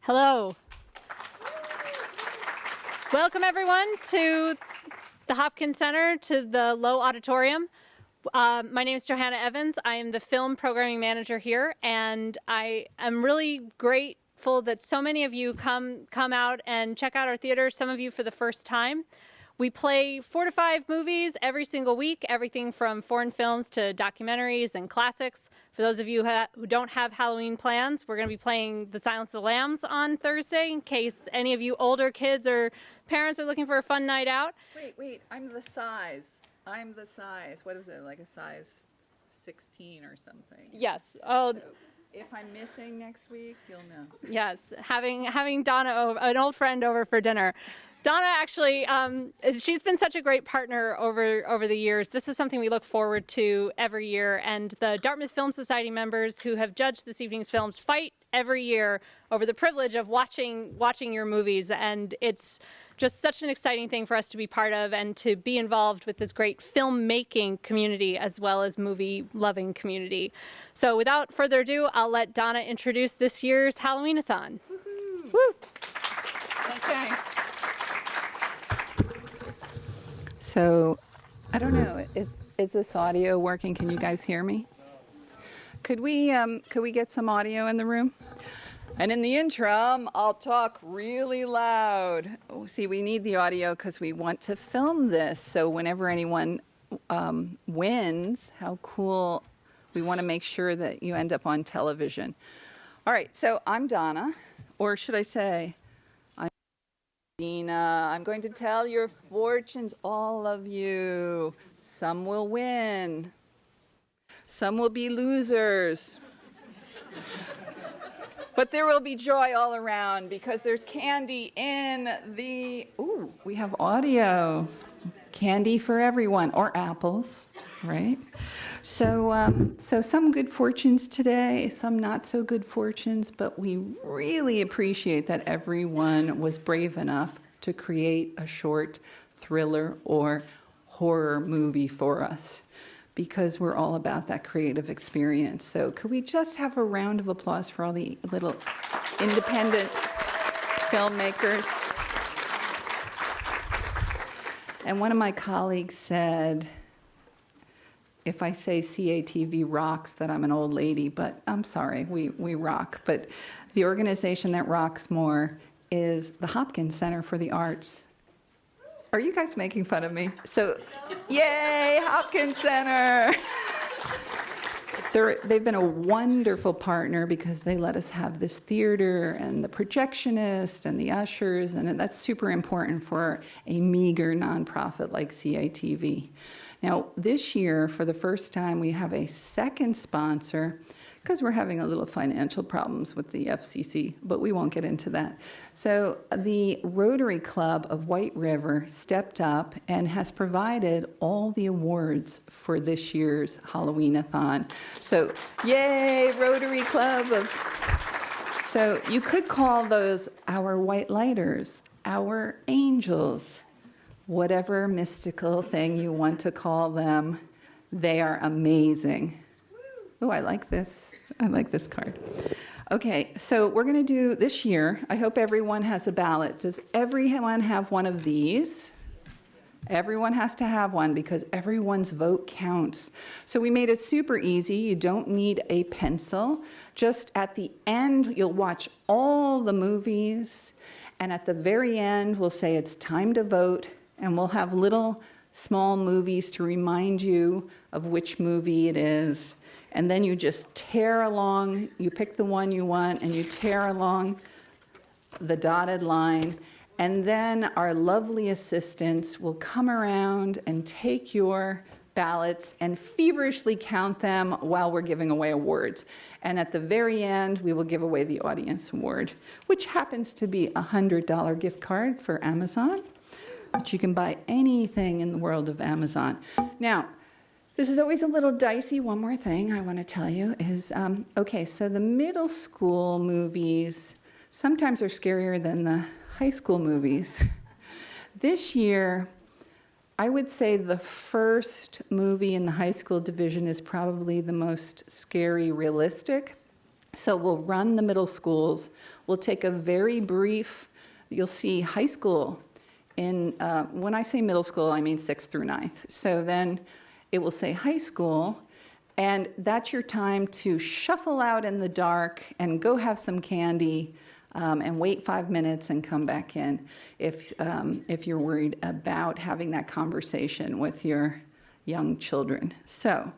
Hello. Welcome, everyone, to the Hopkins Center, to the Low Auditorium. My name is Johanna Evans. I am the film programming manager here, and I am really grateful that so many of you come out and check out our theater, some of you for the first time. We play 4 to 5 movies every single week, everything from foreign films to documentaries and classics. For those of you who don't have Halloween plans, we're going to be playing The Silence of the Lambs on Thursday in case any of you older kids or parents are looking for a fun night out. Wait, I'm the size. What is it, like a size 16 or something? Yes. Oh. So if I'm missing next week, you'll know. Yes, having Donna, an old friend, over for dinner. Donna actually, she's been such a great partner over the years. This is something we look forward to every year, and the Dartmouth Film Society members who have judged this evening's films fight every year over the privilege of watching your movies, and it's just such an exciting thing for us to be part of and to be involved with this great filmmaking community as well as movie-loving community. So without further ado, I'll let Donna introduce this year's Halloween-O-Thon. Woohoo. Woo! Okay. So, I don't know, is this audio working? Can you guys hear me? Could we get some audio in the room? And in the interim, I'll talk really loud. Oh, see, we need the audio because we want to film this. So whenever anyone wins, how cool. We want to make sure that you end up on television. All right, so I'm Donna, or should I say, I'm Dina. I'm going to tell your fortunes, all of you. Some will win. Some will be losers. But there will be joy all around because there's candy in the... Ooh, we have audio. Candy for everyone, or apples, right? So some good fortunes today, some not so good fortunes, but we really appreciate that everyone was brave enough to create a short thriller or horror movie for us, because we're all about that creative experience. So could we just have a round of applause for all the little independent filmmakers? And one of my colleagues said, if I say CATV rocks, that I'm an old lady, but I'm sorry, we rock. But the organization that rocks more is the Hopkins Center for the Arts. Are you guys making fun of me? So, yay, Hopkins Center! They've been a wonderful partner because they let us have this theater and the projectionist and the ushers, and that's super important for a meager nonprofit like CATV. Now, this year, for the first time, we have a second sponsor because we're having a little financial problems with the FCC, but we won't get into that. So the Rotary Club of White River stepped up and has provided all the awards for this year's Halloween-O-Thon. So yay, Rotary Club of... So you could call those our white lighters, our angels, whatever mystical thing you want to call them. They are amazing. Oh, I like this. I like this card. Okay, so we're going to do this year. I hope everyone has a ballot. Does everyone have one of these? Everyone has to have one because everyone's vote counts. So we made it super easy. You don't need a pencil. Just at the end, you'll watch all the movies. And at the very end, we'll say it's time to vote. And we'll have little small movies to remind you of which movie it is. And then you just tear along, you pick the one you want, and you tear along the dotted line. And then our lovely assistants will come around and take your ballots and feverishly count them while we're giving away awards. And at the very end, we will give away the audience award, which happens to be a $100 gift card for Amazon, which you can buy anything in the world of Amazon. Now, this is always a little dicey. One more thing I want to tell you is, okay, so the middle school movies sometimes are scarier than the high school movies. This year, I would say the first movie in the high school division is probably the most scary realistic. So we'll run the middle schools. We'll take a very brief, you'll see high school. When I say middle school, I mean 6th through 9th. So then it will say high school, and that's your time to shuffle out in the dark and go have some candy and wait 5 minutes and come back in if you're worried about having that conversation with your young children. So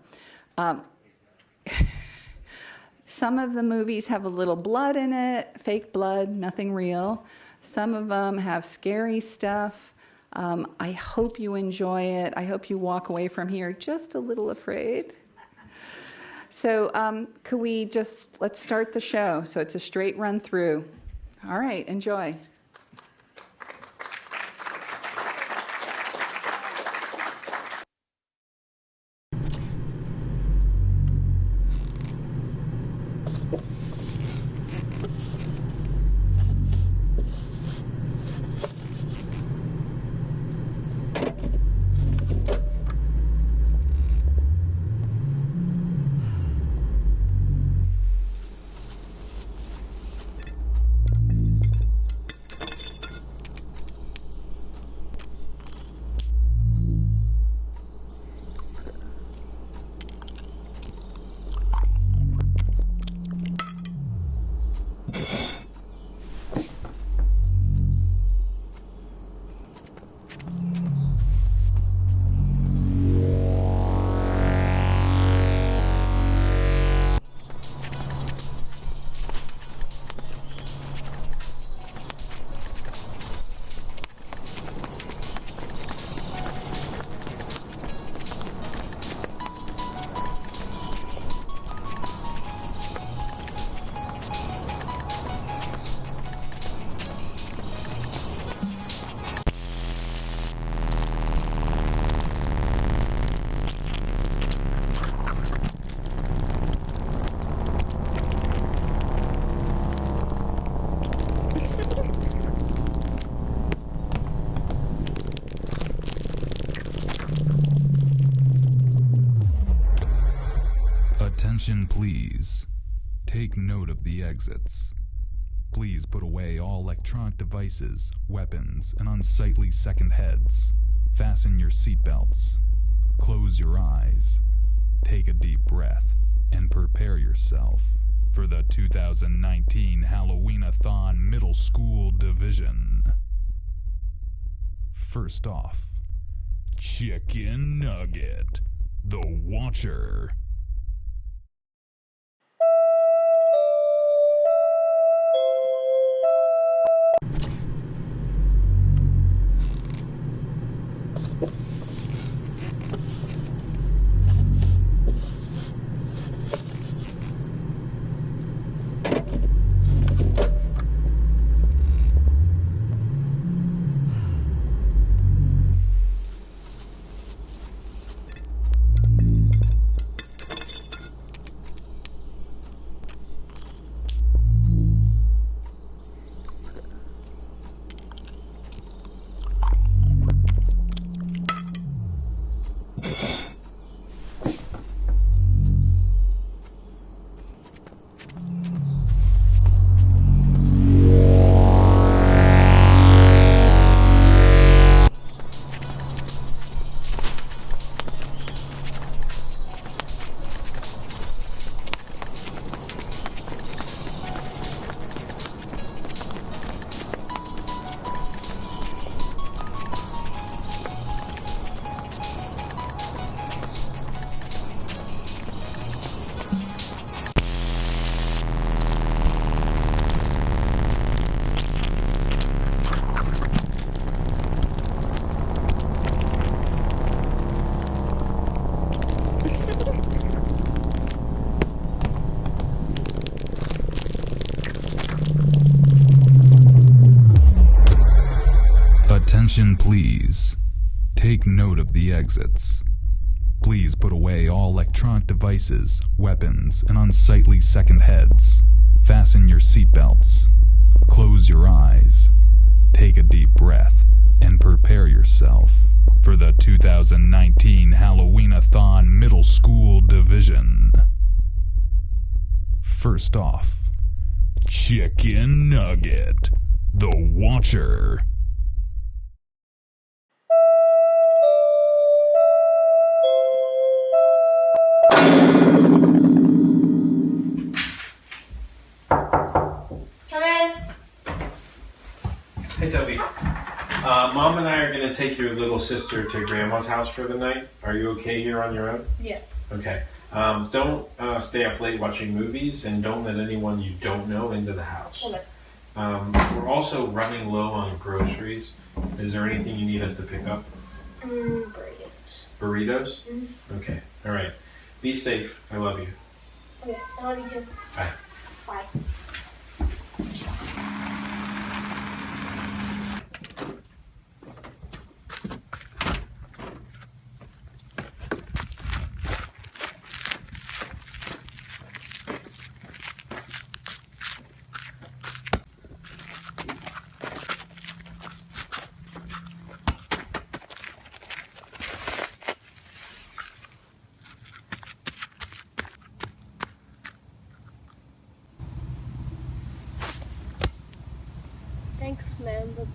some of the movies have a little blood in it, fake blood, nothing real. Some of them have scary stuff. I hope you enjoy it. I hope you walk away from here just a little afraid. So let's start the show. So it's a straight run through. All right, enjoy. Attention please. Take note of the exits. Please put away all electronic devices, weapons, and unsightly second heads. Fasten your seatbelts. Close your eyes. Take a deep breath and prepare yourself for the 2019 Halloween-O-Thon Middle School Division. First off, Chicken Nugget, the Watcher. Attention please. Take note of the exits. Please put away all electronic devices, weapons, and unsightly second heads. Fasten your seatbelts. Close your eyes. Take a deep breath and prepare yourself for the 2019 Halloween-O-Thon Middle School Division. First off, Chicken Nugget, the Watcher. Come in. Hey, Toby. Mom and I are going to take your little sister to Grandma's house for the night. Are you okay here on your own? Yeah. Okay. Don't stay up late watching movies, and don't let anyone you don't know into the house. Okay. We're also running low on groceries. Is there anything you need us to pick up? Burritos. Burritos? Mm-hmm. Okay. All right. Be safe. I love you. Okay. I love you too. Bye. Bye. Thanks, man, but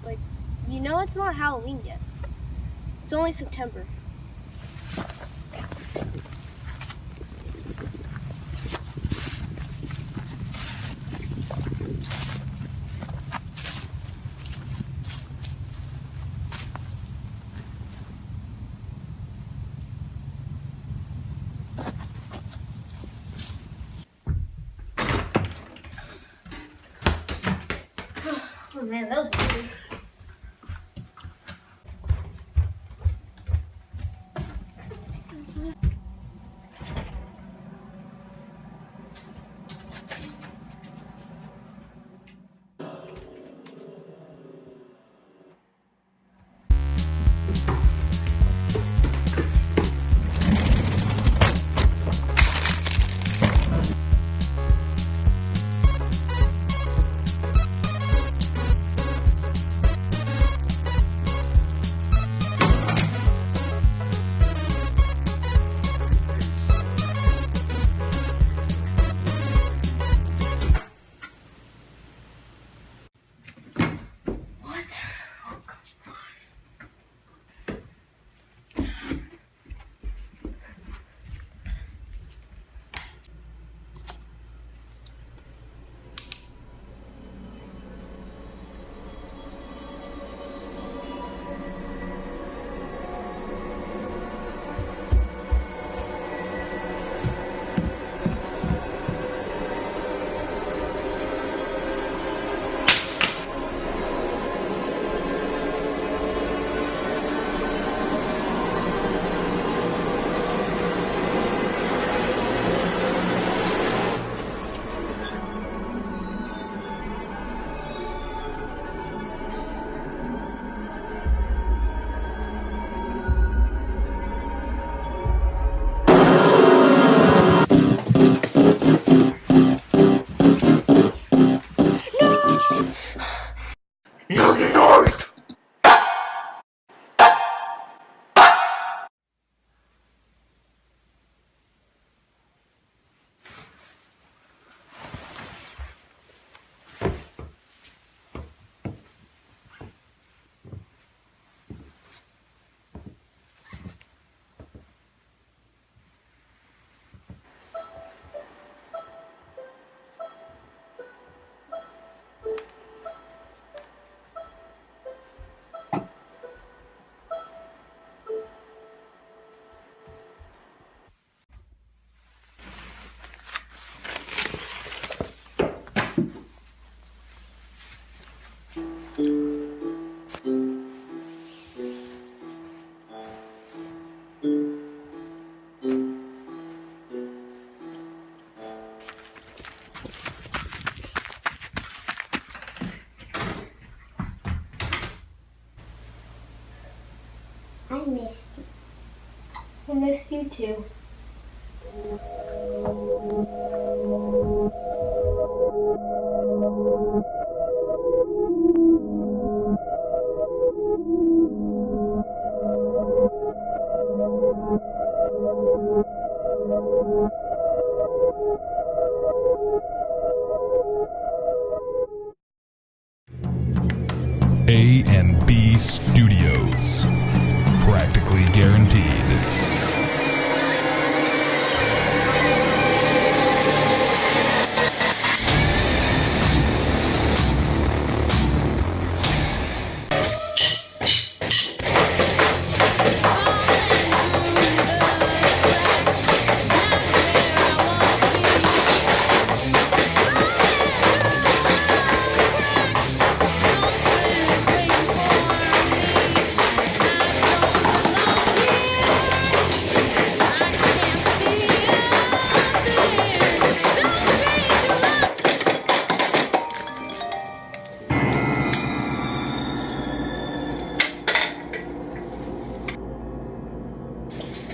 it's not Halloween yet. It's only September. Oh man, that was weird. What? Oh, come I missed you. I missed you too. A&B Studios. Practically guaranteed.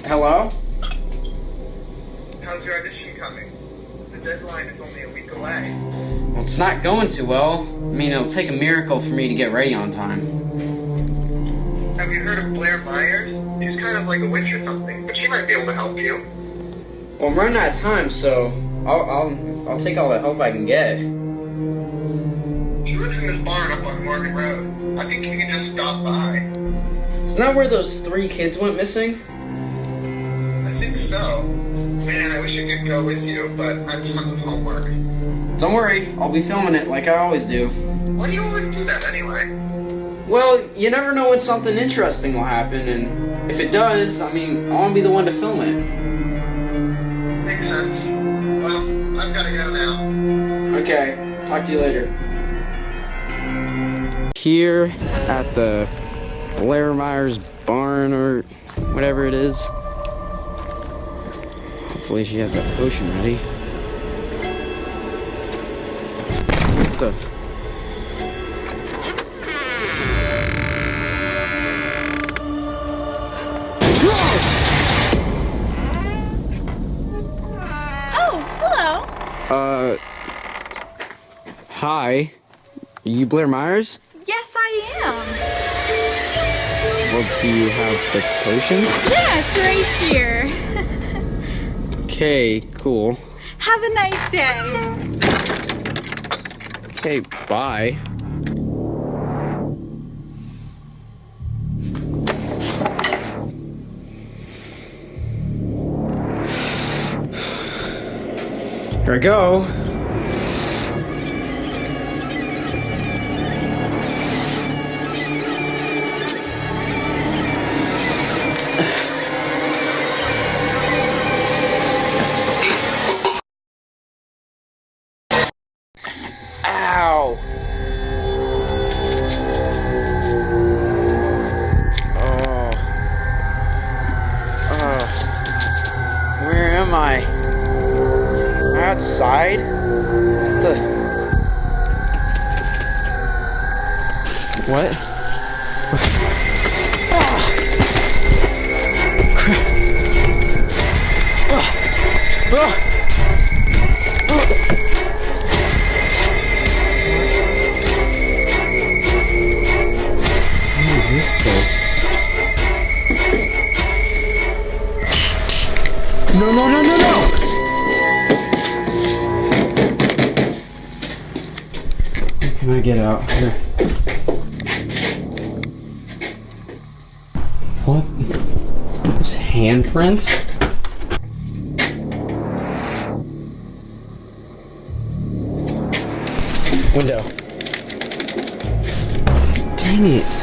Hello? How's your audition coming? The deadline is only a week away. Well, it's not going too well. I mean, it'll take a miracle for me to get ready on time. Have you heard of Blair Myers? She's kind of like a witch or something, but she might be able to help you. Well, I'm running out of time, so I'll take all the help I can get. She lives in this barn up on Morgan Road. I think you can just stop by. Isn't that where those 3 kids went missing? I think so. Man, I wish I could go with you, but I have tons of homework. Don't worry, I'll be filming it like I always do. Why do you always do that anyway? Well, you never know when something interesting will happen, and if it does, I mean, I want to be the one to film it. Makes sense. Well, I've got to go now. Okay, talk to you later. Here at the Blair Myers barn, or whatever it is. Hopefully she has that potion ready. What the? Oh, hello. Hi. Are you Blair Myers? Yes, I am. Well, do you have the potion? Yeah, it's right here. Okay, cool. Have a nice day. Okay, bye. Here I go. Ow! Where am I? Outside? What? What is this place? No, no, no, no, no! Can I get out here? What? Those handprints? Window. Dang it.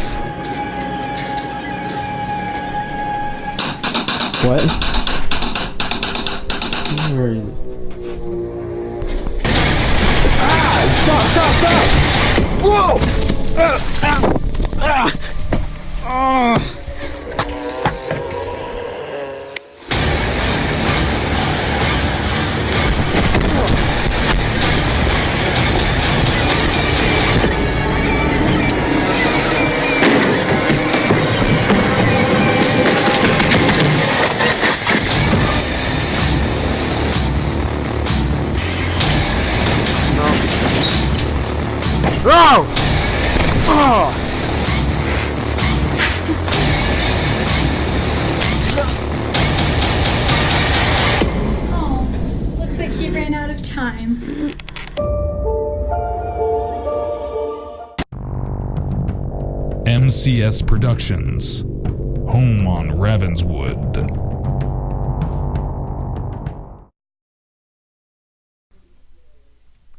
What? Where is it? Ah! Stop! Stop! Stop! Whoa! Oh! Oh! Oh, looks like he ran out of time. MCS Productions, home on Ravenswood.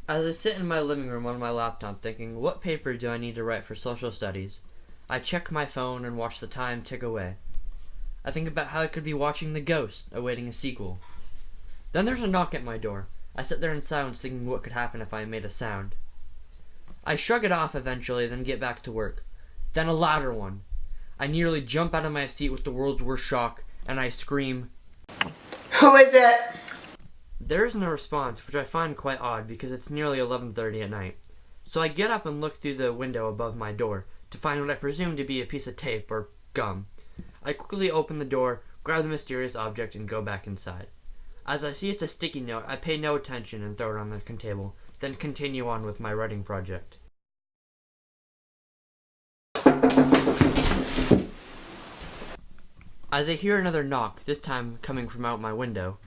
As I sit in my living room on my laptop thinking, what paper do I need to write for social studies? I check my phone and watch the time tick away. I think about how I could be watching The Ghost, awaiting a sequel. Then there's a knock at my door. I sit there in silence thinking what could happen if I made a sound. I shrug it off eventually, then get back to work. Then a louder one. I nearly jump out of my seat with the world's worst shock, and I scream, "Who is it?" There isn't a response, which I find quite odd because it's nearly 11:30 at night. So I get up and look through the window above my door to find what I presume to be a piece of tape or gum. I quickly open the door, grab the mysterious object, and go back inside. As I see it's a sticky note, I pay no attention and throw it on the table, then continue on with my writing project. As I hear another knock, this time coming from out my window,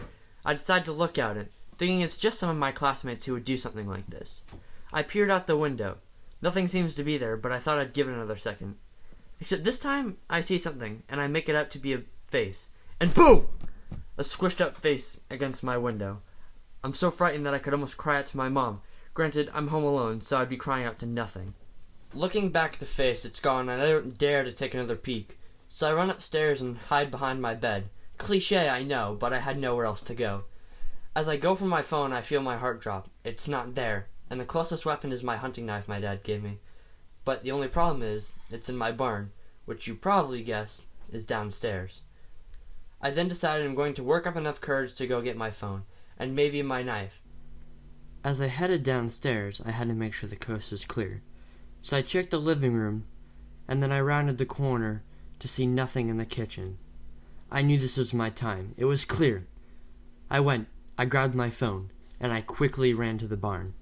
I decide to look out it, thinking it's just some of my classmates who would do something like this. I peered out the window. Nothing seems to be there, but I thought I'd give it another second. Except this time, I see something, and I make it out to be a face. And boom! A squished up face against my window. I'm so frightened that I could almost cry out to my mom. Granted, I'm home alone, so I'd be crying out to nothing. Looking back at the face, it's gone, and I don't dare to take another peek. So I run upstairs and hide behind my bed. Cliché, I know, but I had nowhere else to go. As I go for my phone, I feel my heart drop. It's not there, and the closest weapon is my hunting knife my dad gave me. But the only problem is, it's in my barn, which you probably guessed is downstairs. I then decided I'm going to work up enough courage to go get my phone, and maybe my knife. As I headed downstairs, I had to make sure the coast was clear. So I checked the living room, and then I rounded the corner to see nothing in the kitchen. I knew this was my time. It was clear. I grabbed my phone, and I quickly ran to the barn.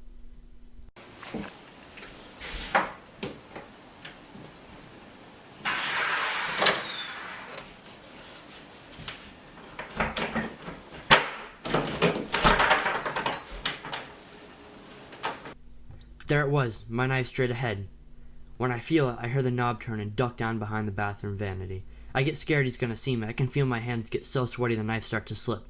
There it was, my knife straight ahead. When I feel it, I hear the knob turn and duck down behind the bathroom vanity. I get scared he's gonna see me. I can feel my hands get so sweaty the knife starts to slip.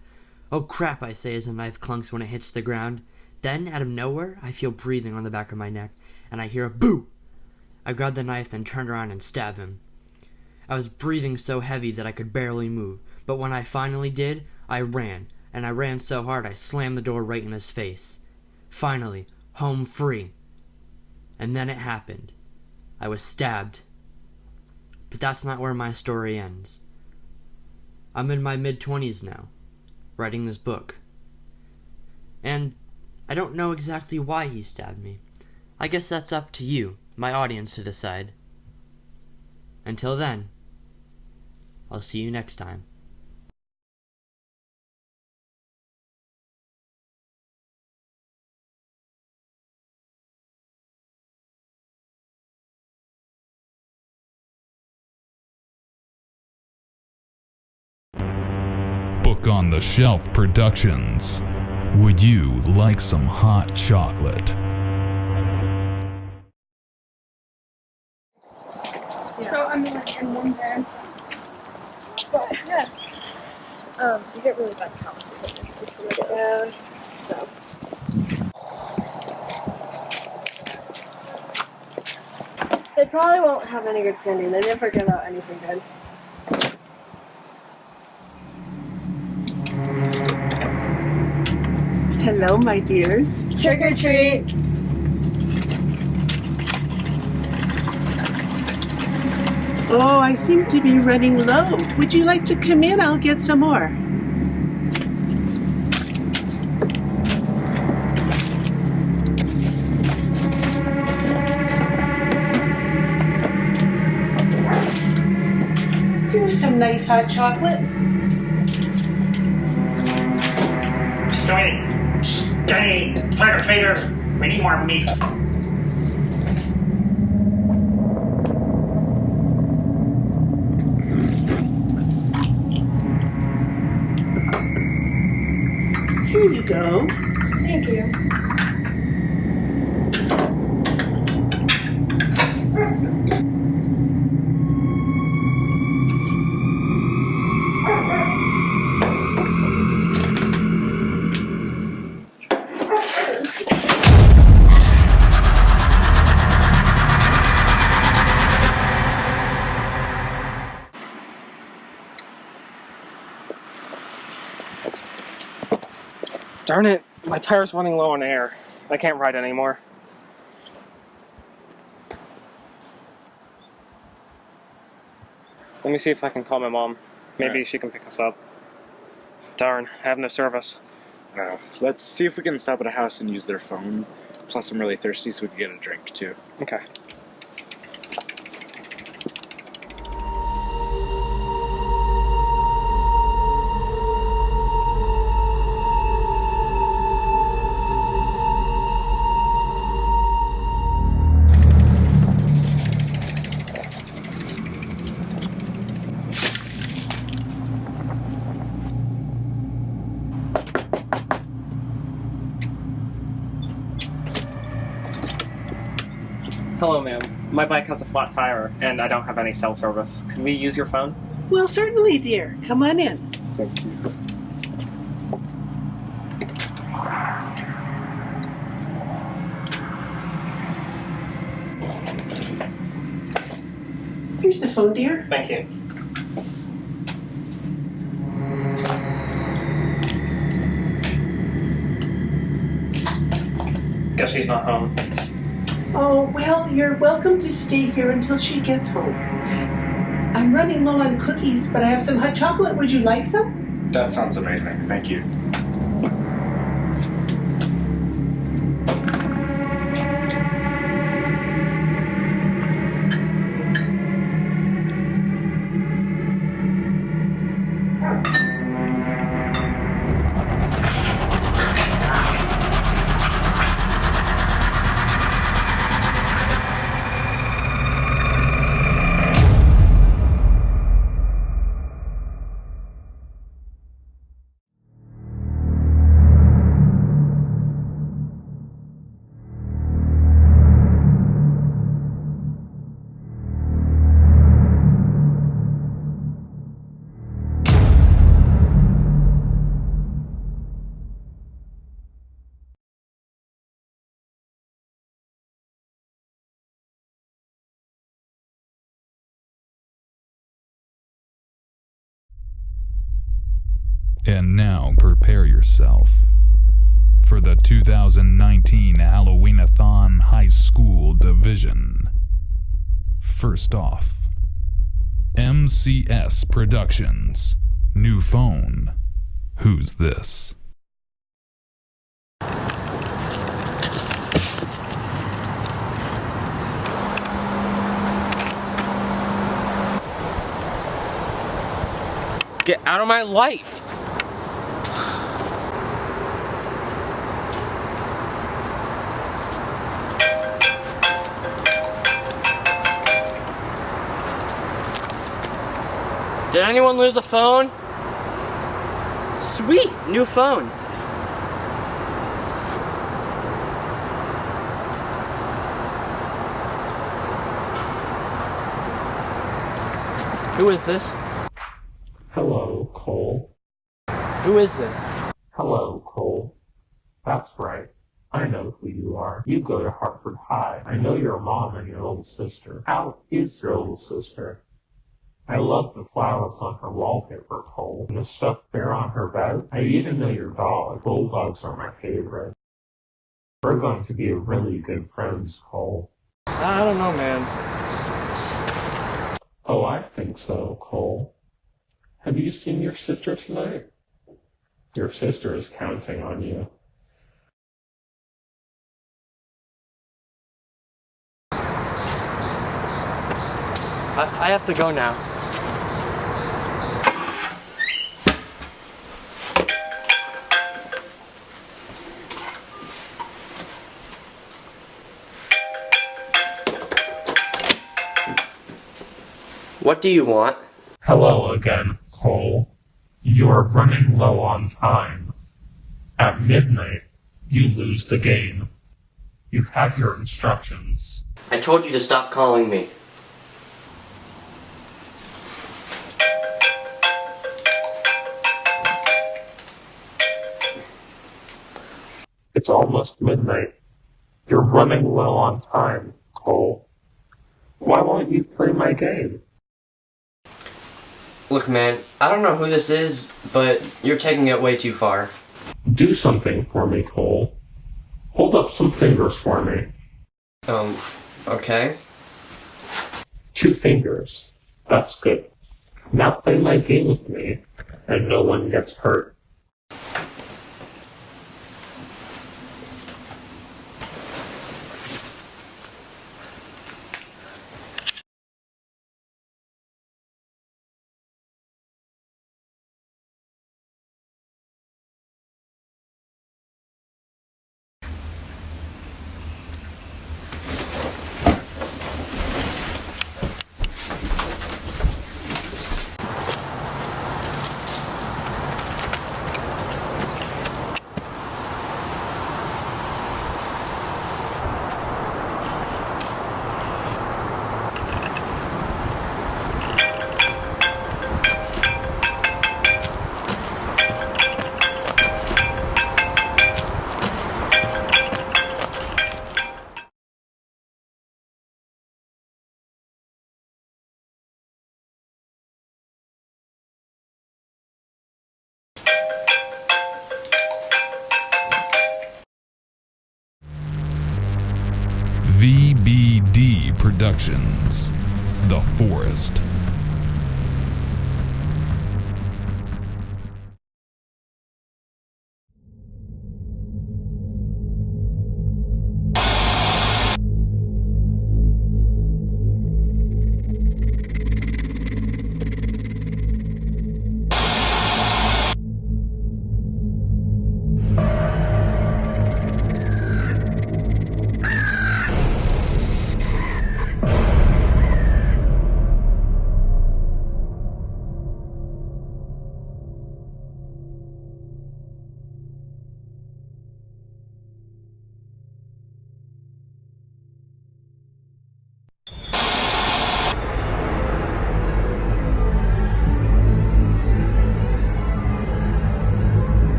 Oh crap, I say as the knife clunks when it hits the ground. Then, out of nowhere, I feel breathing on the back of my neck, and I hear a boo! I grab the knife, then turn around and stab him. I was breathing so heavy that I could barely move, but when I finally did, I ran, and I ran so hard I slammed the door right in his face. Finally, home free. And then it happened. I was stabbed. But that's not where my story ends. I'm in my mid-20s now, writing this book. And I don't know exactly why he stabbed me. I guess that's up to you, my audience, to decide. Until then, I'll see you next time. Book on the Shelf Productions. Would you like some hot chocolate? So I'm like in one band, but yeah, you get really bad counts with it. Yeah, so. They probably won't have any good candy. They never give out anything good. Hello, my dears. Trick or treat. Oh, I seem to be running low. Would you like to come in? I'll get some more. Here's some nice hot chocolate. Stay, trick-or-treaters. We need more meat. Here you go. Thank you. Darn it, my tire's running low on air. I can't ride anymore. Let me see if I can call my mom. Maybe she can pick us up. Darn, I have no service. Let's see if we can stop at a house and use their phone. Plus, I'm really thirsty, so we can get a drink, too. Okay. Hello, ma'am. My bike has a flat tire, and I don't have any cell service. Could we use your phone? Well, certainly, dear. Come on in. Thank you. Here's the phone, dear. Thank you. Guess she's not home. Oh, well, you're welcome to stay here until she gets home. I'm running low on cookies, but I have some hot chocolate. Would you like some? That sounds amazing. Thank you. And now prepare yourself for the 2019 Halloween-O-Thon High School Division. First off, MCS Productions. New phone. Who's this? Get out of my life! Did anyone lose a phone? Sweet, new phone. Who is this? Hello, Cole. Who is this? Hello, Cole. That's right. I know who you are. You go to Hartford High. I know your mom and your little sister. How is your little sister? I love the flowers on her wallpaper, Cole, and the stuffed bear on her bed. I even know your dog. Bulldogs are my favorite. We're going to be really good friends, Cole. I don't know, man. Oh, I think so, Cole. Have you seen your sister tonight? Your sister is counting on you. I have to go now. What do you want? Hello again, Cole. You are running low on time. At midnight, you lose the game. You have your instructions. I told you to stop calling me. It's almost midnight. You're running low on time, Cole. Why won't you play my game? Look, man, I don't know who this is, but you're taking it way too far. Do something for me, Cole. Hold up some fingers for me. Okay. 2 fingers. That's good. Now play my game with me, and no one gets hurt. VBD Productions, The Forest.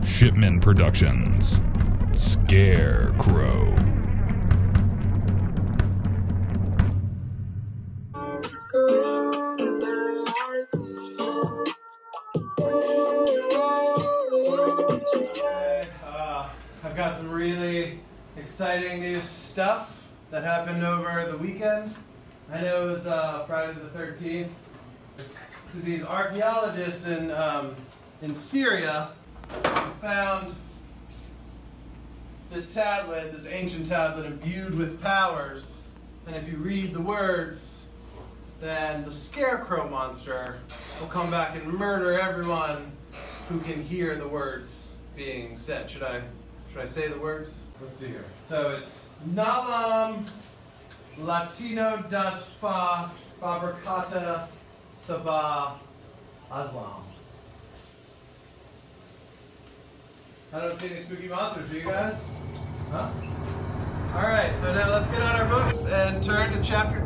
Shipman Productions, Scarecrow. I've got some really exciting new stuff that happened over the weekend. I know it was Friday the 13th. To these archaeologists in Syria, found this tablet, this ancient tablet imbued with powers. And if you read the words, then the scarecrow monster will come back and murder everyone who can hear the words being said. Should I say the words? Let's see here. So it's Nalam Latino das Fa Fabricata Sabah Aslam. I don't see any spooky monsters, do you guys? Huh? Alright, so now let's get on our books and turn to chapter 2.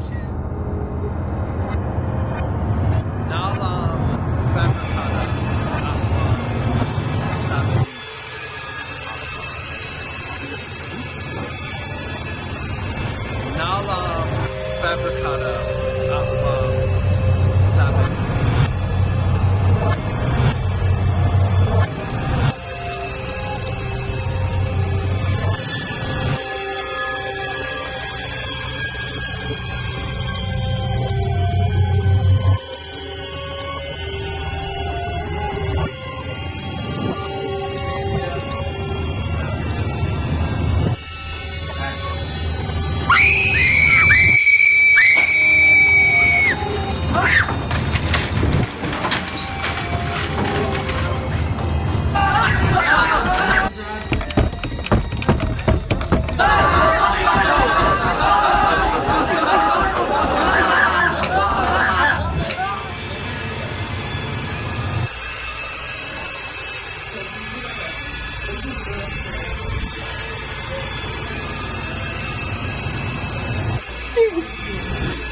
Nalam Fabricata Aslam Sabah Nalam Fabricata Aslam Sabah.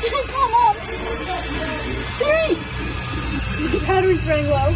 Siri, come on! Siri! My battery's running low.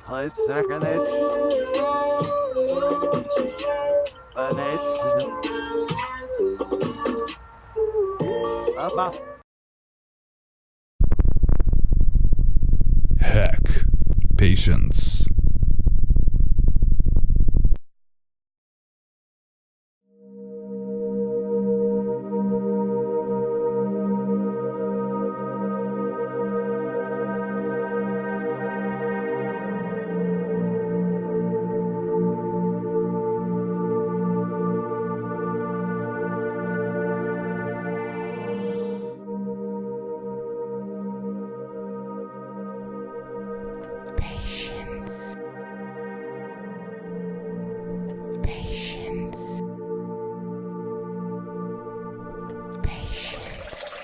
Let's second it. Heck, patience. Patience. Patience. Patience.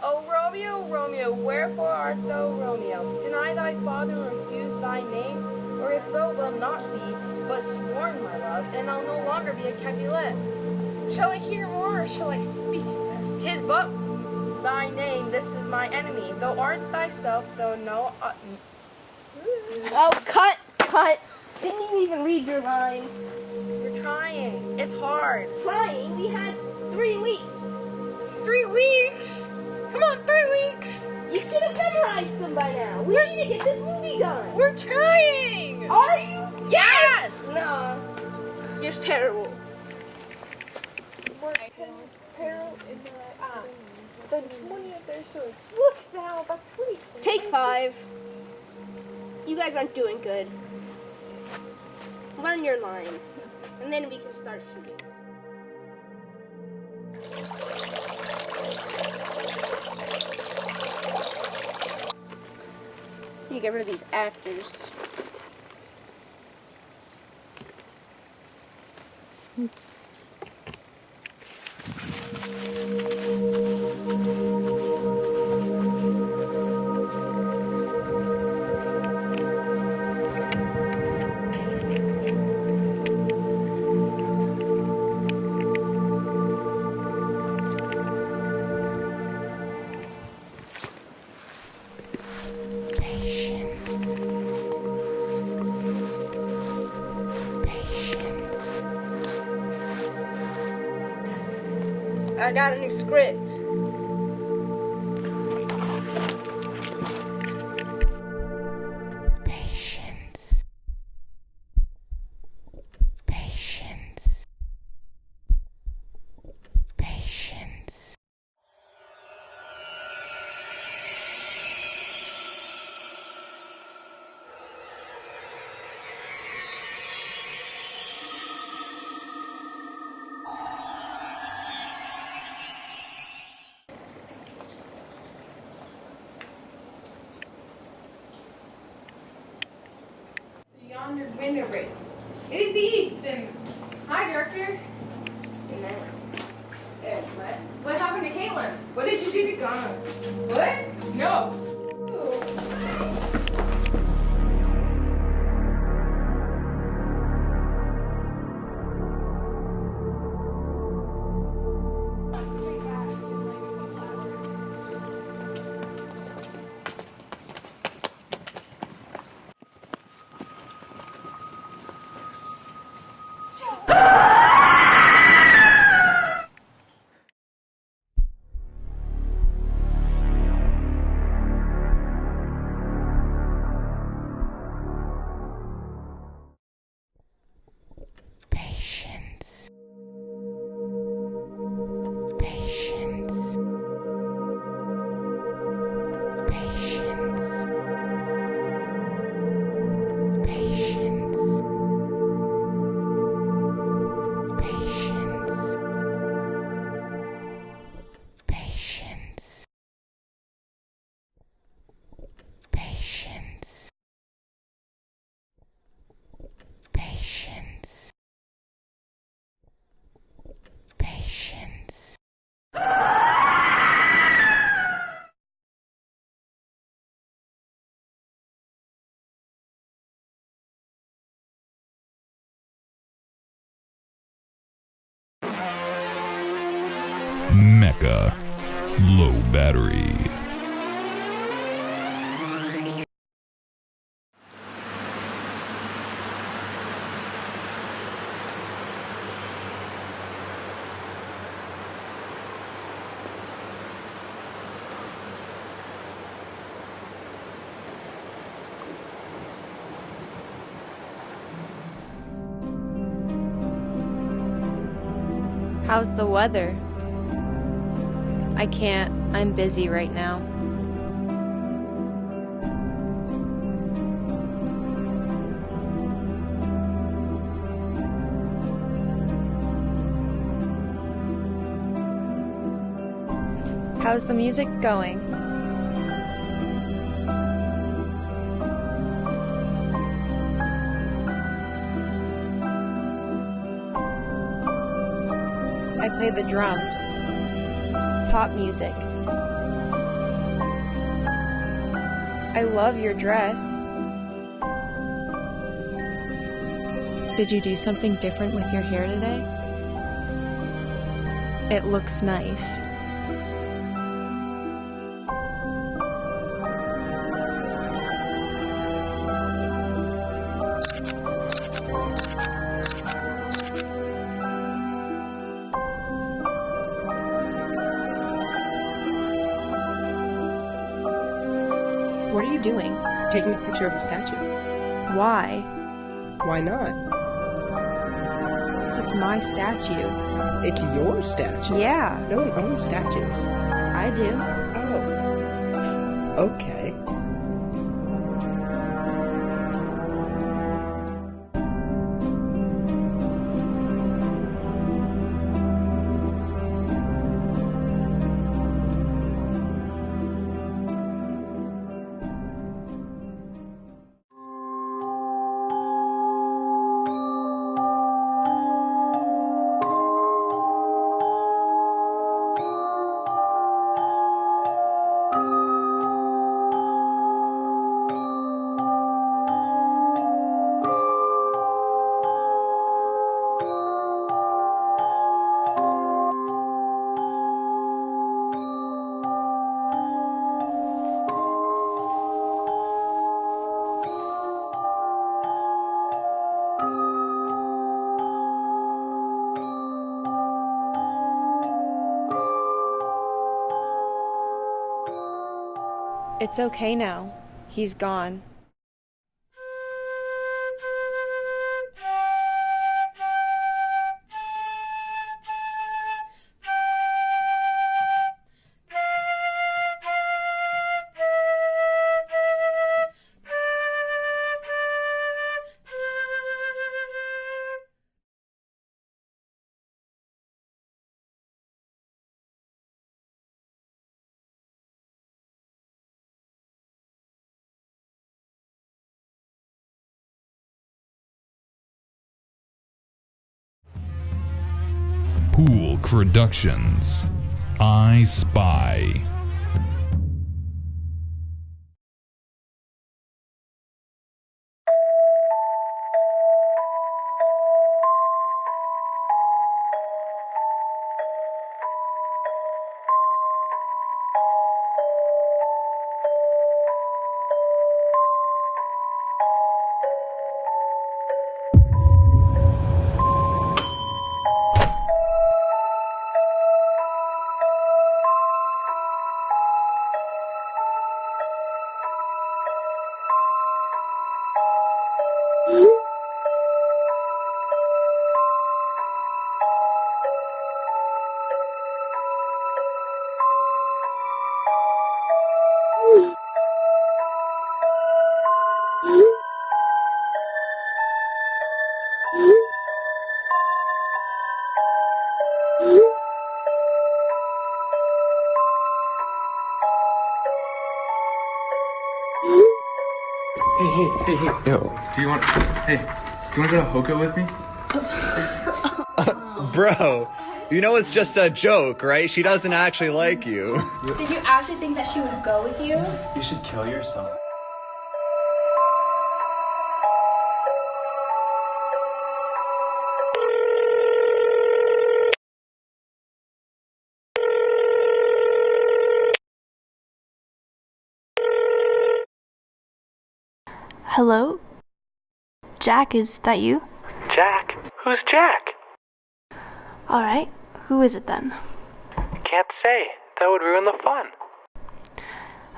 O Romeo, Romeo, wherefore art thou Romeo? Deny thy father, refuse thy name, or if thou wilt not be, but sworn my love, and I'll no longer be a Capulet. Shall I hear more, or shall I speak it? 'Tis but thy name, this is my enemy. Thou art thyself, though no... Oh, cut! Didn't you even read your lines? We're trying. It's hard. Trying? We had 3 weeks. 3 weeks? Come on, 3 weeks! You should have memorized them by now. We need to get this movie done. We're trying! Are you? Yes! No. You're terrible. The 20th or so. Look now, that's sweet. Take 5. You guys aren't doing good. Learn your lines, and then we can start shooting. need to get rid of these actors. I got a new script. Patience. Patience. Patience. Yonder window race. It is the east, and hi, Director. Nice. What? What happened to Caitlin? What did you do to Ghana? What? No. Patience. Patience. Patience. Patience. Patience. Patience. Patience. Patience. Patience. Mecha. Low battery. How's the weather? I can't. I'm busy right now. How's the music going? I play the drums. Pop music. I love your dress. Did you do something different with your hair today? It looks nice. What are you doing? Taking a picture of the statue. Why? Why not? Because it's my statue. It's your statue? Yeah. No one owns statues. I do. Oh. Okay. It's okay now. He's gone. Pool Productions. I Spy. Hey. Yo. Do you want to go to Hoka with me? Bro, you know it's just a joke, right? She doesn't actually like you. Did you actually think that she would go with you? You should kill yourself. Hello? Jack, is that you? Jack? Who's Jack? Alright, who is it then? Can't say. That would ruin the fun.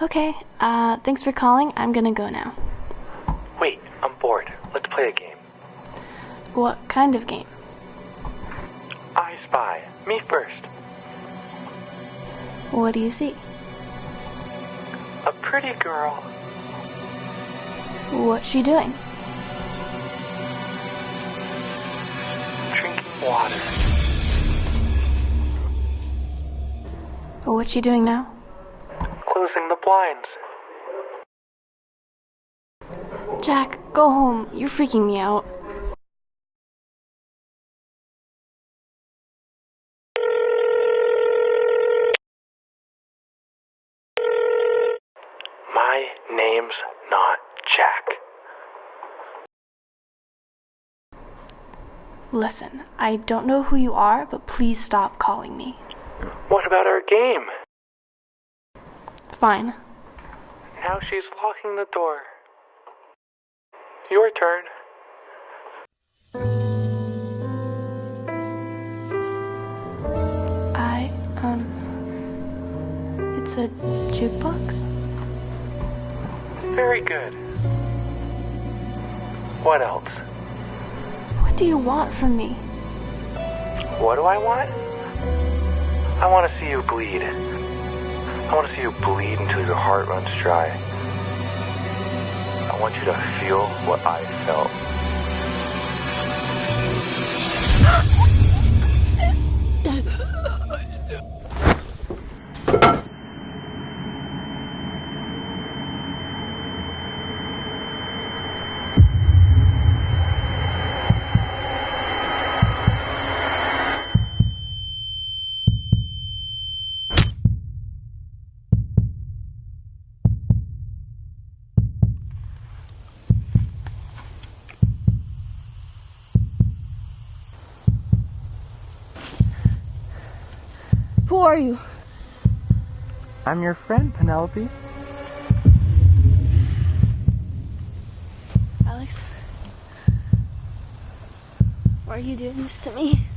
Okay, thanks for calling. I'm gonna go now. Wait, I'm bored. Let's play a game. What kind of game? I Spy. Me first. What do you see? A pretty girl. What's she doing? Drinking water. What's she doing now? Closing the blinds. Jack, go home. You're freaking me out. My name's not Jack. Listen, I don't know who you are, but please stop calling me. What about our game? Fine. Now she's locking the door. Your turn. It's a jukebox? Very good. What else? What do you want from me? What do I want? I want to see you bleed. I want to see you bleed until your heart runs dry. I want you to feel what I felt. Who are you? I'm your friend, Penelope. Alex? Why are you doing this to me?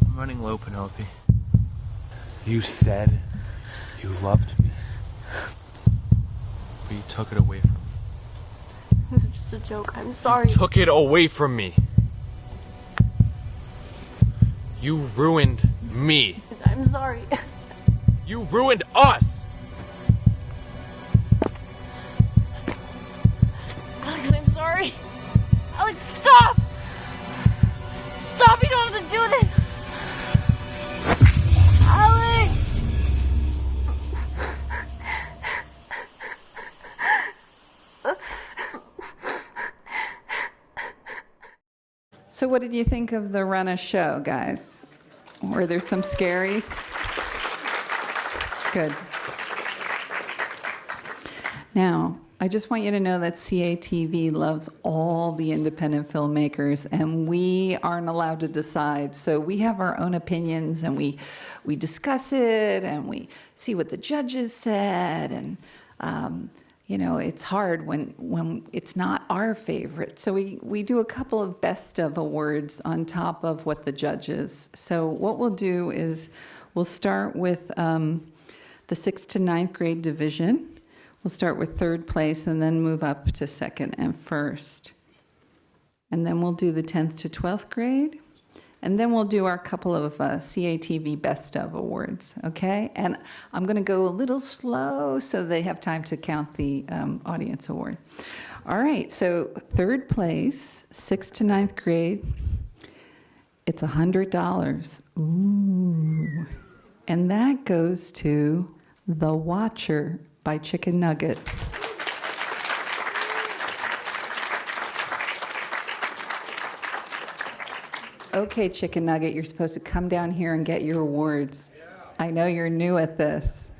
I'm running low, Penelope. You said you loved me. But you took it away from me. It was just a joke. I'm sorry. You took it away from me. You ruined me. I'm sorry. You ruined us. Alex, I'm sorry. Alex, stop! Stop, you don't have to do this! Alex! So what did you think of the run of show, guys? Were there some scaries? Good. Now, I just want you to know that CATV loves all the independent filmmakers, and we aren't allowed to decide. So we have our own opinions, and we discuss it, and we see what the judges said, and you know, it's hard when it's not our favorite. So we do a couple of best of awards on top of what the judges. So what we'll do is we'll start with the 6th to 9th grade division. We'll start with 3rd place and then move up to 2nd and 1st. And then we'll do the 10th to 12th grade. And then we'll do our couple of CATV Best of Awards, okay? And I'm going to go a little slow so they have time to count the audience award. All right, so 3rd place, 6th to 9th grade, it's $100. Ooh. And that goes to The Watcher by Chicken Nugget. Okay, Chicken Nugget, you're supposed to come down here and get your awards. I know you're new at this,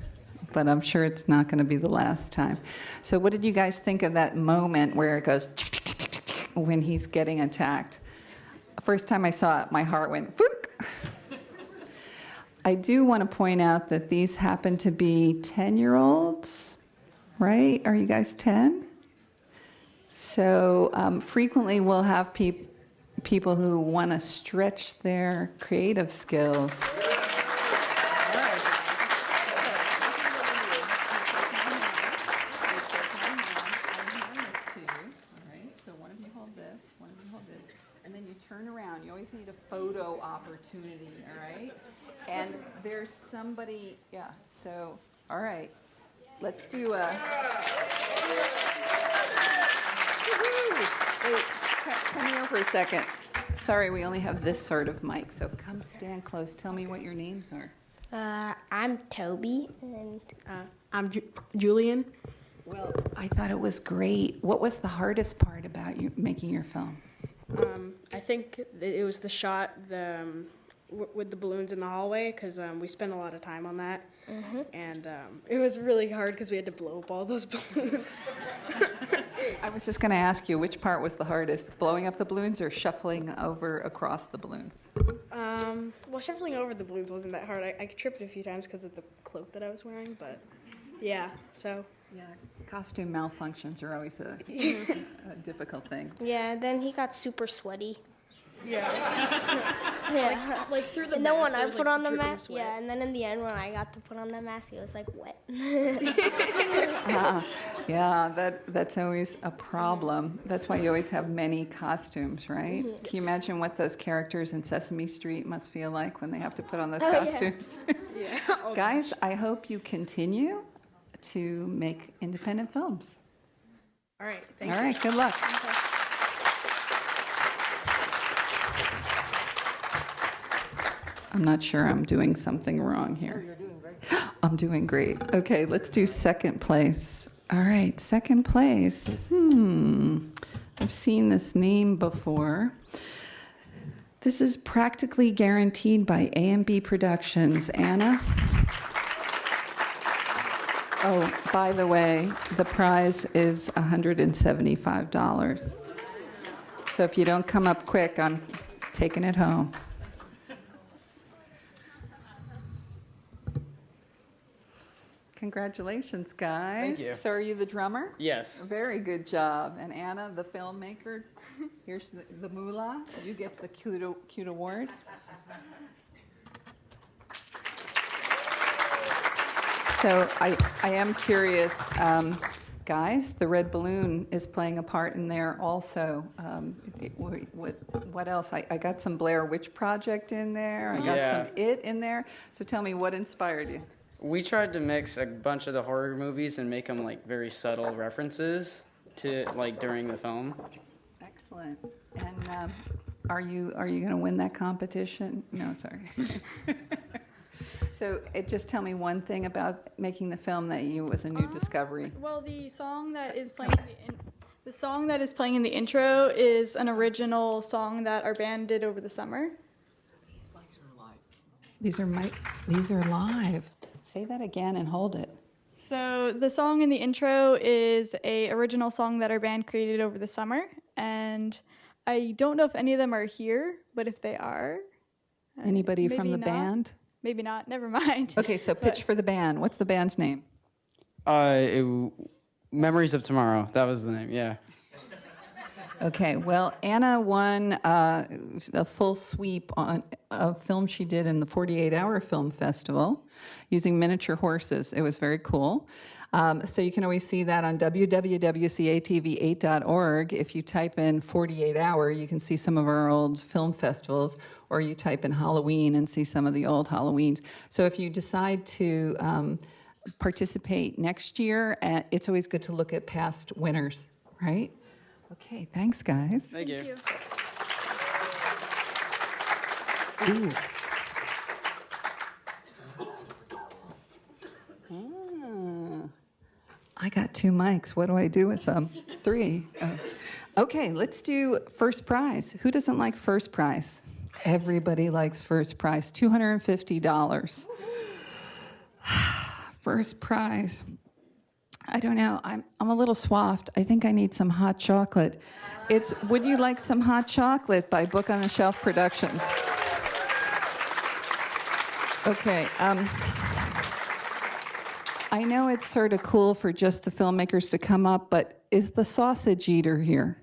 but I'm sure it's not going to be the last time. So what did you guys think of that moment where it goes when he's getting attacked? First time I saw it, my heart went fook. I do want to point out that these happen to be 10-year-olds, right? Are you guys 10? So frequently we'll have people who want to stretch their creative skills. So one of you hold this, and then you turn around. You always need a photo opportunity, all right? And there's somebody, yeah, so, all right. Let's do a... Wait, come here for a second. Sorry, we only have this sort of mic, so come stand close. Tell me what your names are. I'm Toby, and I'm Julian. Well, I thought it was great. What was the hardest part about you making your film? I think it was the shot with the balloons in the hallway, because we spent a lot of time on that. Mm-hmm. And it was really hard because we had to blow up all those balloons. I was just going to ask you, which part was the hardest, blowing up the balloons or shuffling over across the balloons? Well, shuffling over the balloons wasn't that hard. I tripped a few times because of the cloak that I was wearing, but yeah, so. Yeah, costume malfunctions are always a difficult thing. Yeah, then he got super sweaty. Yeah. Yeah. Like through the and mask. then when I was, put like, on the dripping mask, sweat. yeah, and then in the end when I got to put on the mask, it was like wet. Yeah, that's always a problem. That's why you always have many costumes, right? Mhm. Can you imagine what those characters in Sesame Street must feel like when they have to put on those Oh, yeah. costumes? Yeah. Oh, Guys, I hope you continue to make independent films. All right. Thank you. All right, good luck. I'm not sure I'm doing something wrong here. You're doing great. I'm doing great. Okay, let's do 2nd place. All right, 2nd place. I've seen this name before. This is Practically Guaranteed by A&B Productions. Anna? Oh, by the way, the prize is $175. So if you don't come up quick, I'm taking it home. Congratulations, guys. Thank you. So are you the drummer? Yes. Very good job. And Anna, the filmmaker, here's the moolah. You get the cute award. So I am curious, guys, the red balloon is playing a part in there also. What else? I got some Blair Witch Project in there. I got some It in there. So tell me, what inspired you? We tried to mix a bunch of the horror movies and make them like very subtle references to like during the film. Excellent. And are you going to win that competition? No, sorry. So just tell me one thing about making the film that was a new discovery. Well, the song that is playing in the intro is an original song that our band did over the summer. These are live. Say that again and hold it. So the song in the intro is a original song that our band created over the summer, and I don't know if any of them are here, but if they are, anybody from the not. band? Maybe not. Never mind. Okay, so pitch for the band. What's the band's name? Memories of Tomorrow. That was the name. Yeah. Okay, well, Anna won a full sweep on a film she did in the 48-Hour Film Festival using miniature horses. It was very cool. So you can always see that on www.catv8.org. If you type in 48-hour, you can see some of our old film festivals, or you type in Halloween and see some of the old Halloweens. So if you decide to participate next year, it's always good to look at past winners, right? Okay, thanks, guys. Thank you. Ooh. I got 2 mics. What do I do with them? 3. Oh. Okay, let's do first prize. Who doesn't like first prize? Everybody likes first prize. $250. First prize. I don't know. I'm a little swaffed. I think I need some hot chocolate. It's Would You Like Some Hot Chocolate by Book on the Shelf Productions. Okay. I know it's sort of cool for just the filmmakers to come up, but is the sausage eater here?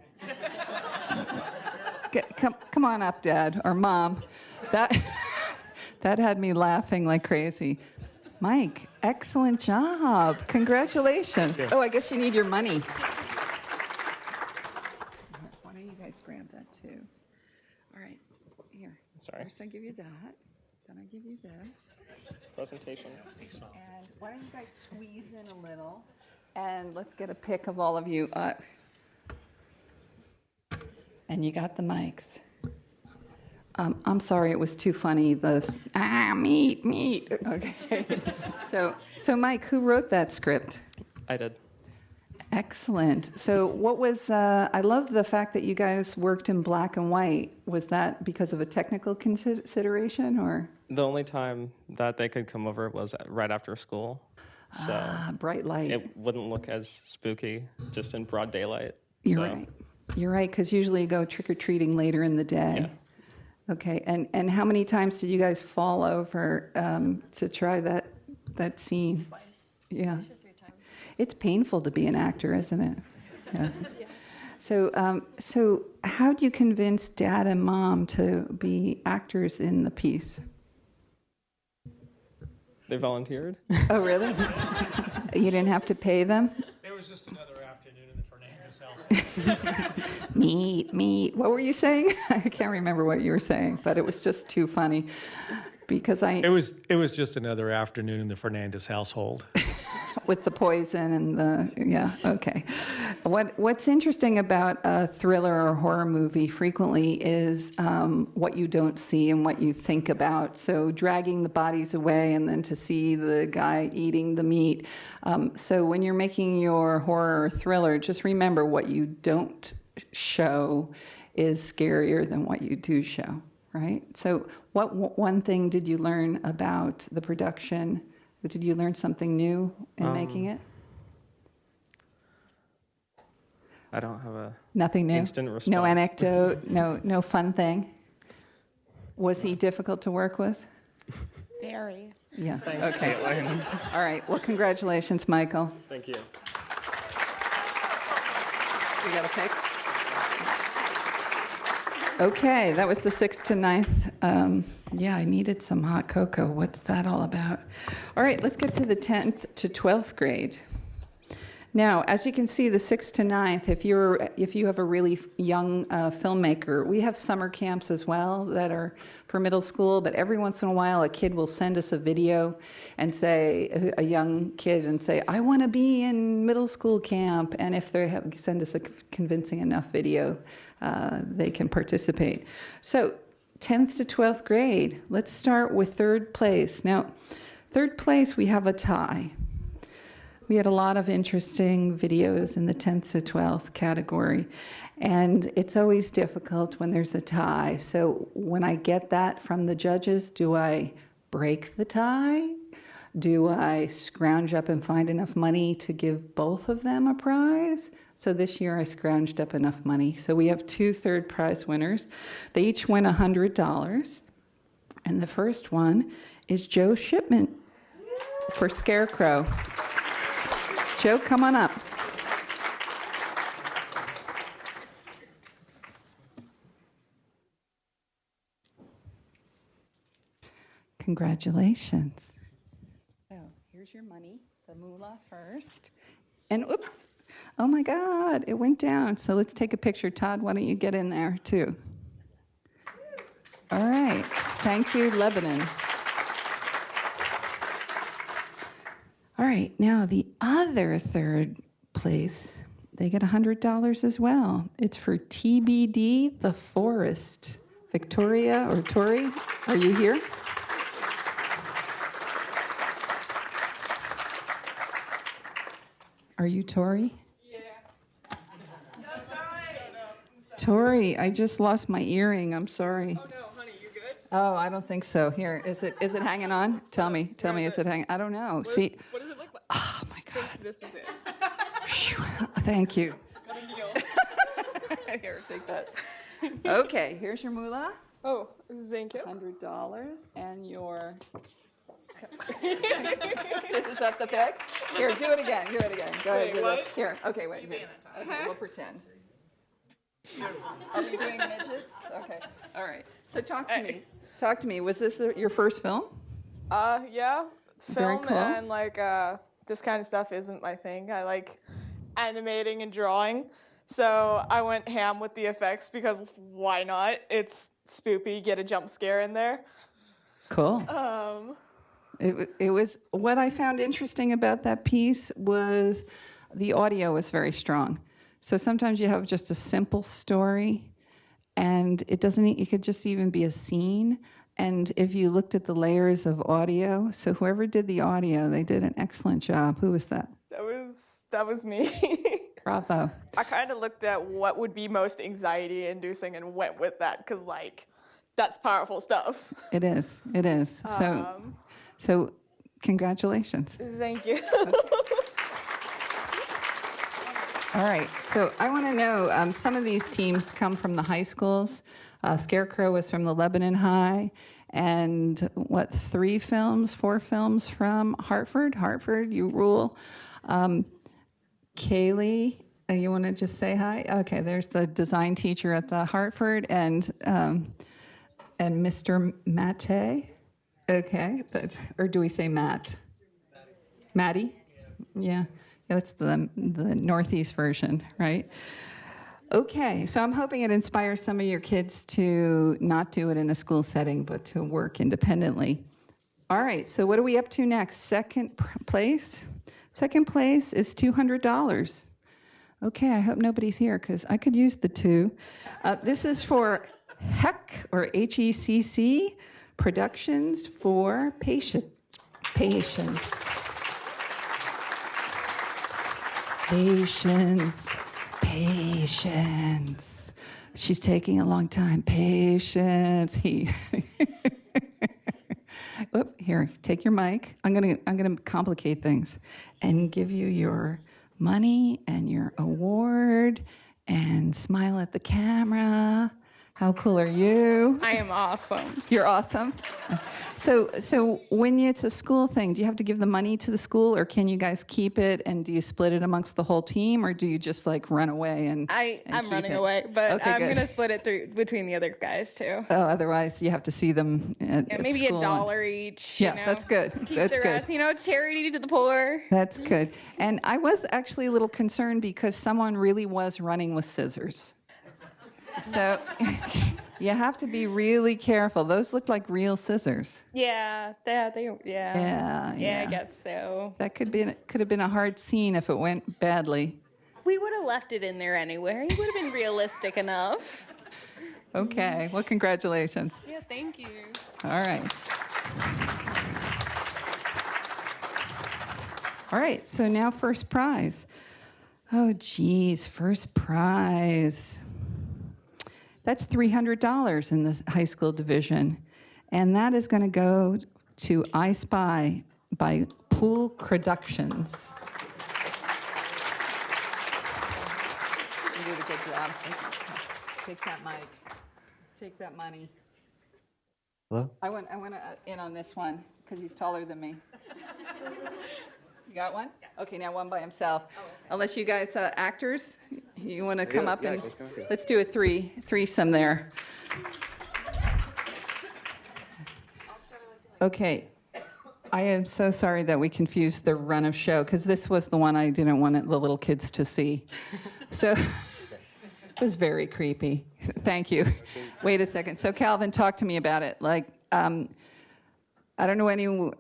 Come on up, Dad or Mom. That had me laughing like crazy. Mike, excellent job. Congratulations. Oh, I guess you need your money. Why don't you guys grab that too? All right, here. Sorry. First I give you that, then I give you this. Presentation. And why don't you guys squeeze in a little, and let's get a pic of all of you. And you got the mics. I'm sorry, it was too funny. Meat. Okay. So Mike, who wrote that script? I did. Excellent. So what was, I love the fact that you guys worked in black and white. Was that because of a technical consideration, or? The only time that they could come over was right after school. So bright light. It wouldn't look as spooky just in broad daylight. You're right, because usually you go trick-or-treating later in the day. Yeah. Okay, and how many times did you guys fall over to try that scene? Twice. Yeah. 3 times. It's painful to be an actor, isn't it? Yeah. So how do you convince Dad and Mom to be actors in the piece? They volunteered. Oh, really? You didn't have to pay them? There was just another afternoon in the Fernandez house. Meat. What were you saying? I can't remember what you were saying, but it was just too funny because It was just another afternoon in the Fernandez household. With the poison and okay. What's interesting about a thriller or horror movie frequently is what you don't see and what you think about. So dragging the bodies away and then to see the guy eating the meat. So when you're making your horror or thriller, just remember what you don't show is scarier than what you do show, right? So what one thing did you learn about the production? Did you learn something new in making it? I don't have a nothing new. Instant response. No anecdote. no fun thing. Was he difficult to work with? Very. Yeah. Thanks, Okay. Caitlin. All right. Well, congratulations, Michael. Thank you. You got a pic? Okay, that was the 6th to 9th. Yeah, I needed some hot cocoa. What's that all about? All right, let's get to the 10th to 12th grade. Now, as you can see, the 6th to 9th, if you have a really young filmmaker, we have summer camps as well that are for middle school, but every once in a while a kid will send us a video and say, a young kid, and say, I want to be in middle school camp. And if they send us a convincing enough video, they can participate. So 10th to 12th grade, let's start with 3rd place. Now, 3rd place, we have a tie. We had a lot of interesting videos in the 10th to 12th category, and it's always difficult when there's a tie. So when I get that from the judges, do I break the tie? Do I scrounge up and find enough money to give both of them a prize? So this year I scrounged up enough money. So we have 2 third prize winners. They each win $100. And the first one is Joe Shipman for Scarecrow. Joe, come on up. Congratulations. So here's your money, the moolah first. And oops, oh my God, it went down. So let's take a picture. Todd, why don't you get in there too? All right, thank you, Lebanon. All right, now the other 3rd place, they get $100 as well. It's for TBD, The Forest. Victoria or Tori, are you here? Are you Tori? Yeah. Tori, I just lost my earring. I'm sorry. Oh, no, honey, you good? Oh, I don't think so. Here, is it hanging on? Tell me, is it hanging? I don't know. What See? What does it look like? Oh, my God. This is it. Thank you. Got a deal. Here, take that. Okay, here's your moolah. Oh, thank you. $100 and your... Is that the pick? Here, do it again. Go ahead. Wait, what? Here, okay, wait. Here. Okay, we'll pretend. Are we doing midgets? Okay, all right. So talk to me. Was this your first film? Yeah. Very Film cool. and this kind of stuff isn't my thing. I like animating and drawing. So I went ham with the effects because why not? It's spoopy, get a jump scare in there. Cool. It was, what I found interesting about that piece was the audio was very strong. So sometimes you have just a simple story and it could just even be a scene. And if you looked at the layers of audio, so whoever did the audio, they did an excellent job. Who was that? That was me. Bravo. I kind of looked at what would be most anxiety inducing and went with that because that's powerful stuff. It is. So congratulations. Thank you. All right, so I want to know, some of these teams come from the high schools. Scarecrow was from the Lebanon High, and 4 films from Hartford? Hartford, you rule. Kaylee, you want to just say hi? Okay, there's the design teacher at the Hartford, and Mr. Mate. Okay, or do we say Matt? Maddie? Yeah, that's the Northeast version, right? Okay, so I'm hoping it inspires some of your kids to not do it in a school setting, but to work independently. All right, so what are we up to next? Second place? Second place is $200. Okay, I hope nobody's here because I could use the 2. This is for HECC, or HECC, Productions for Patience. Patience. She's taking a long time. Patience. Oop, here, take your mic. I'm gonna complicate things and give you your money and your award and smile at the camera. How cool are you? I am awesome. You're awesome. So when it's a school thing, do you have to give the money to the school, or can you guys keep it, and do you split it amongst the whole team, or do you just like run away and I'm keep running it? away, but Okay, I'm good. going to split it between the other guys too. Oh, otherwise you have to see them at Yeah, maybe school. $1 each. Yeah, you know? that's good. Keep That's the good. rest, charity to the poor. That's good. And I was actually a little concerned because someone really was running with scissors. So you have to be really careful. Those look like real scissors. Yeah, Yeah. I guess so. That could have been a hard scene if it went badly. We would have left it in there anyway. It would have been realistic enough. Okay. Well, congratulations. Yeah, thank you. All right. All right. So now first prize. Oh, geez. First prize. That's $300 in the high school division. And that is going to go to I Spy by Pool Productions. You did a good job. Take that mic. Take that money. Hello? I want in on this one because he's taller than me. You got one? Okay, now one by himself. Unless you guys, actors, you want to come up and let's do a threesome there. Okay. I am so sorry that we confused the run of show because this was the one I didn't want the little kids to see. So it was very creepy. Thank you. Wait a second. So Calvin, talk to me about it. I don't know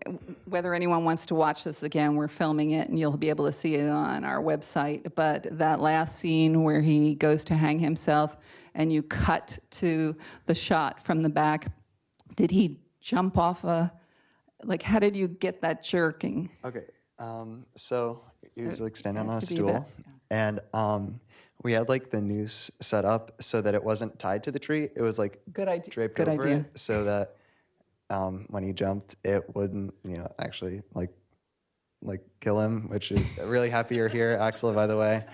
whether anyone wants to watch this again. We're filming it, and you'll be able to see it on our website. But that last scene where he goes to hang himself, and you cut to the shot from the back, did he jump off how did you get that jerking? Okay, so he was standing on a to be stool, and we had the noose set up so that it wasn't tied to the tree. It was good idea. Draped Good over idea. it so that when he jumped, it wouldn't actually kill him. Which is really happy you're here, Axel. By the way,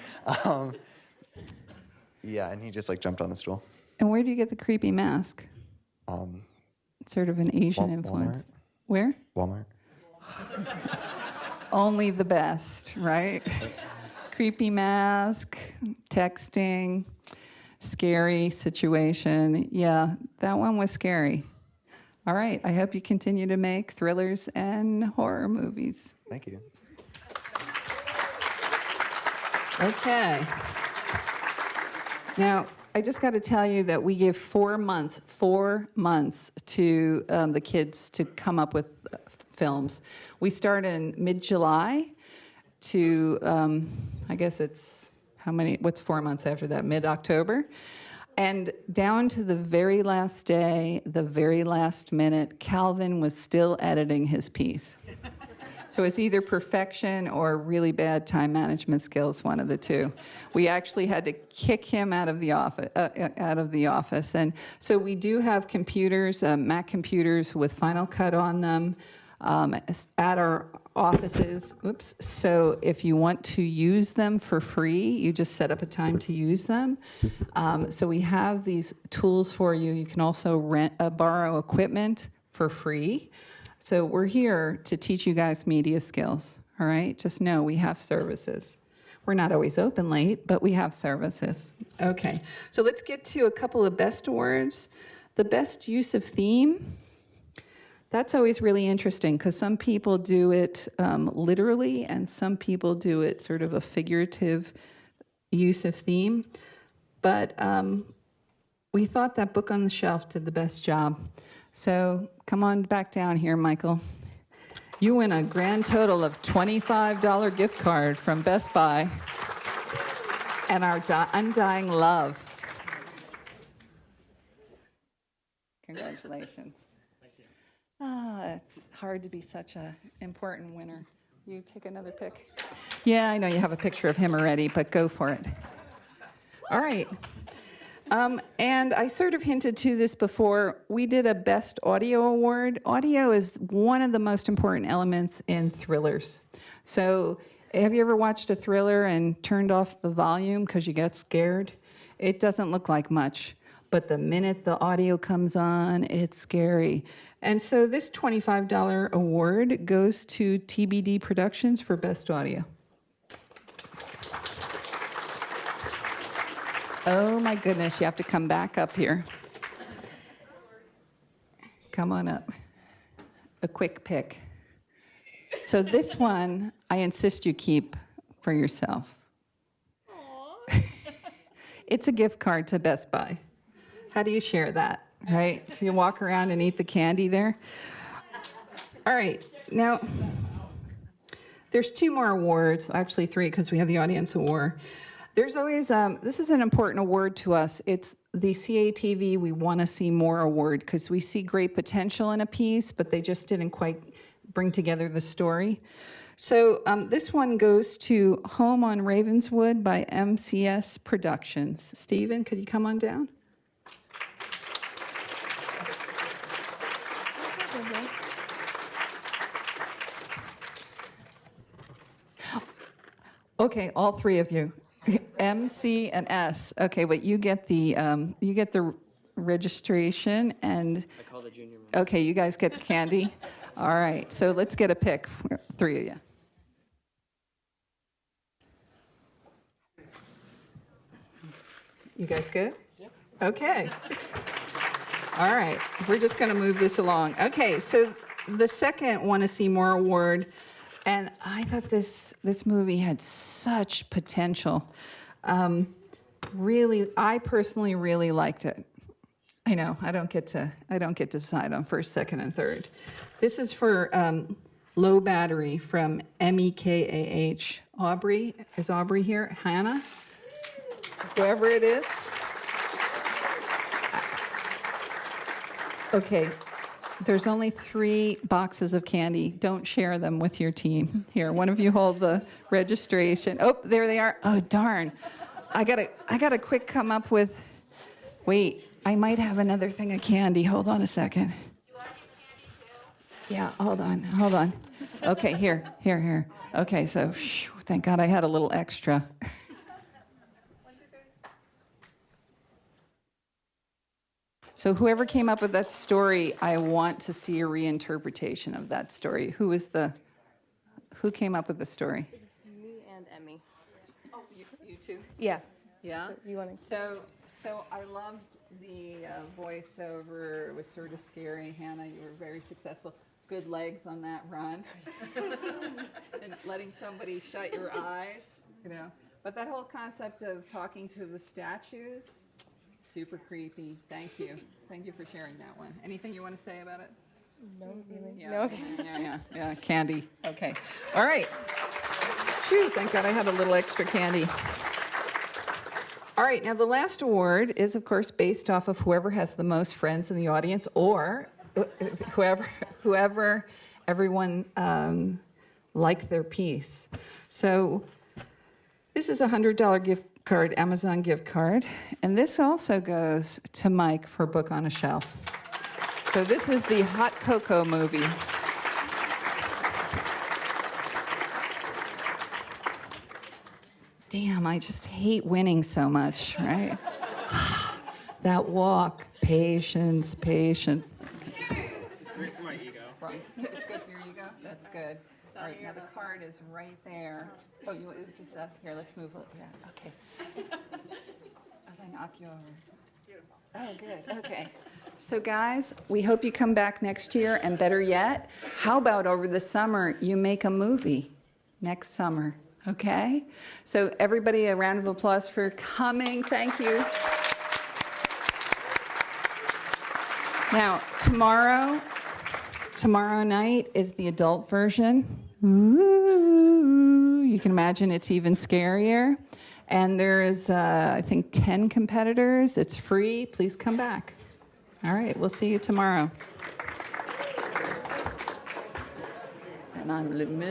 yeah, and he just jumped on the stool. And where do you get the creepy mask? Sort of an Asian influence. Walmart. Where? Walmart. Only the best, right? Creepy mask, texting, scary situation. Yeah, that one was scary. All right, I hope you continue to make thrillers and horror movies. Thank you. Okay. Now, I just got to tell you that we give 4 months to the kids to come up with films. We start in mid-July to, I guess it's, what's 4 months after that? Mid-October. And down to the very last day, the very last minute, Calvin was still editing his piece. So it's either perfection or really bad time management skills, one of the two. We actually had to kick him out of the office. And so we do have computers, Mac computers with Final Cut on them at our offices. Oops. So if you want to use them for free, you just set up a time to use them. So we have these tools for you. You can also borrow equipment for free. So we're here to teach you guys media skills, all right? Just know we have services. We're not always open late, but we have services. Okay, so let's get to a couple of best awards. The best use of theme. That's always really interesting because some people do it literally and some people do it sort of a figurative use of theme. But we thought that Book on the Shelf did the best job. So come on back down here, Michael. You win a grand total of $25 gift card from Best Buy and our undying love. Congratulations. Thank you. It's hard to be such an important winner. You take another pic. Yeah, I know you have a picture of him already, but go for it. All right. And I sort of hinted to this before. We did a Best Audio Award. Audio is one of the most important elements in thrillers. So have you ever watched a thriller and turned off the volume because you get scared? It doesn't look like much. but the minute the audio comes on, it's scary. And so this $25 award goes to TBD Productions for Best Audio. Oh my goodness, you have to come back up here. Come on up. A quick pick. So this one, I insist you keep for yourself. It's a gift card to Best Buy. How do you share that, right? Do you walk around and eat the candy there? All right, now, there's 2 more awards, actually 3, because we have the Audience Award. There's always, this is an important award to us. It's the CATV We Want to See More Award, because we see great potential in a piece, but they just didn't quite bring together the story. So this one goes to Home on Ravenswood by MCS Productions. Stephen, could you come on down? Okay, all 3 of you. M, C, and S. Okay, but you get the registration and. I call the junior man. Okay, you guys get the candy. All right, so let's get a pick, 3 of you. You guys good? Yep. Okay. All right, we're just going to move this along. Okay, so the second Want to See More award, and I thought this movie had such potential. Really, I personally really liked it. I know I don't get to decide on first, second, and third. This is for Low Battery from MEKAH. Aubrey, is Aubrey here? Hannah? Whoever it is. Okay, there's only 3 boxes of candy. Don't share them with your team. Here, one of you hold the registration. Oh, there they are. Oh, darn. I gotta quick come up with, wait, I might have another thing of candy. Hold on a second. Yeah, hold on. Okay, here. Okay, so, thank God I had a little extra. So whoever came up with that story, I want to see a reinterpretation of that story. Who came up with the story? Me and Emmy. Oh, you too? Yeah. Yeah? You want to? So I loved the voiceover. It was sort of scary. Hannah, you were very successful. Good legs on that run. And letting somebody shut your eyes, But that whole concept of talking to the statues, super creepy. Thank you. Thank you for sharing that one. Anything you want to say about it? No, really. Yeah. Yeah. Candy. Okay. All right. Phew, thank God I had a little extra candy. All right. Now, the last award is, of course, based off of whoever has the most friends in the audience or whoever everyone liked their piece. So this is a $100 gift card, Amazon gift card. And this also goes to Mike for Book on a Shelf. So this is the Hot Cocoa movie. Damn, I just hate winning so much, right? That walk, patience. It's great for my ego. It's good for your ego? That's good. All right, now the card is right there. Oh, is this us? Here, let's move over. Yeah, okay. As I knock you over. Oh, good. Okay. So, guys, we hope you come back next year, and better yet, how about over the summer you make a movie next summer, okay? So, everybody, a round of applause for coming. Thank you. Now, tomorrow night is the adult version. Ooh, you can imagine it's even scarier. And there is, I think, 10 competitors. It's free. Please come back. All right, we'll see you tomorrow. And I'm